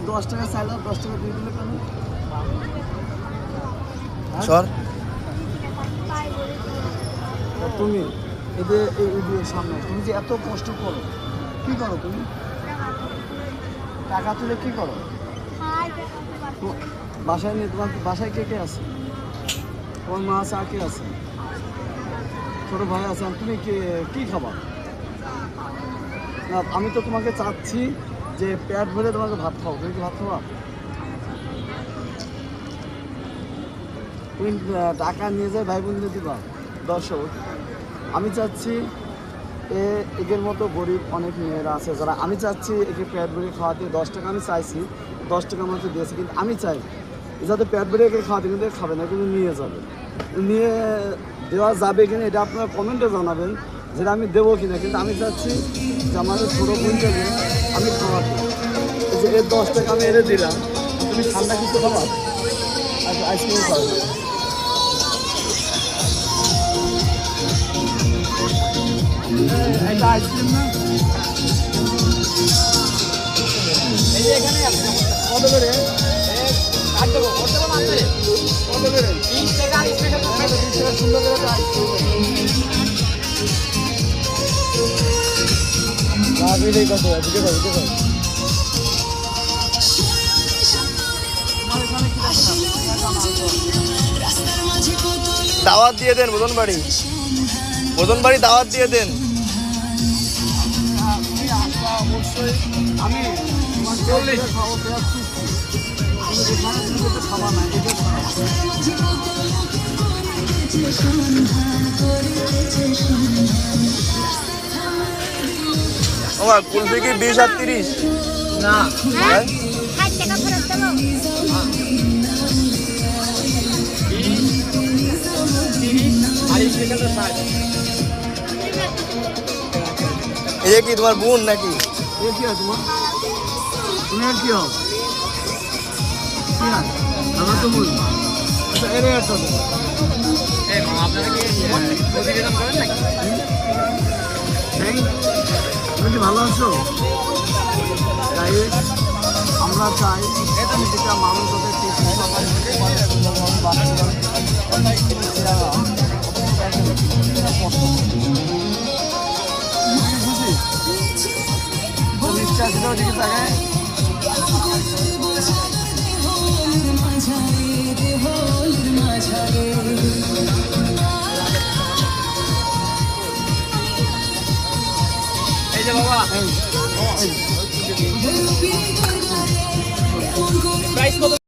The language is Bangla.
10 টাকা চাইলাম, 10 টাকা দিয়ে দিলে কেন? সর তুমি এই যে সামনে তুমি যে এত কষ্ট করো, কি করো তুমি? টাকা তুলে কি করো? বাসায় নিয়ে তোমার বাসায় কে কে আছে? তোমার মা আছে, আর কে আছে? ছোট ভাই আছে, আর তুমি কি খাবা? না আমি তো তোমাকে চাচ্ছি যে পেট ভরে তোমাকে ভাত খাও, তুমি কি ভাত খাবা? তুমি টাকা নিয়ে যায় ভাই বোনদের দিবা। দর্শক, আমি চাচ্ছি এদের মতো গরিব অনেক মেয়েরা আছে যারা, আমি চাচ্ছি একে পেট ভরে খাওয়াতে 10 টাকা আমি চাইছি, 10 টাকা আমাকে দিয়েছে, কিন্তু আমি চাই যাতে পেট ভরে একে খাওয়াতে, কিন্তু খাবে না, কিন্তু নিয়ে যাবে, নিয়ে দেওয়া যাবে কিনা এটা আপনারা কমেন্টে জানাবেন যেটা আমি দেবো কিনা। কিন্তু আমি চাচ্ছি যে আমাদের ছোটো বোনটাকে আমি খাওয়াতে, যে এর 10 টাকা আমি এনে দিলাম, তুমি ঠান্ডা কিছু খাবা? আচ্ছা আইসক্রিম খাবে। এটা আইসক্রিম না? এই যে এখানে কত করে? কত করে? 20 টাকা আইসক্রিম, 20 টাকা সুন্দর করে আইসক্রিম। কত দিতে পারো, দিতে পারো। দাওয়াত দিয়ে দেন মদন বাড়ি, মদন বাড়ি দাওয়াত দিয়ে দেন। অবশ্যই আমি 40 খাবো, খাওয়া না আমার কুলফি কি 20 আর 30? না, হ্যাঁ 60 টাকা ফেরত দেবো। এই কি তোমার বোন নাকি? এ কি আছে তোমার? তুমি আর কি হও? কি না আমার তো বোন। আচ্ছা এর একটা দেবো। আপনারা কি প্রতিবেদন করেন নাকি? তুমি কি ভালো আছো? আমরা চাই যেটা মানুষ ওদের এই যে বাবা প্রাইস কত?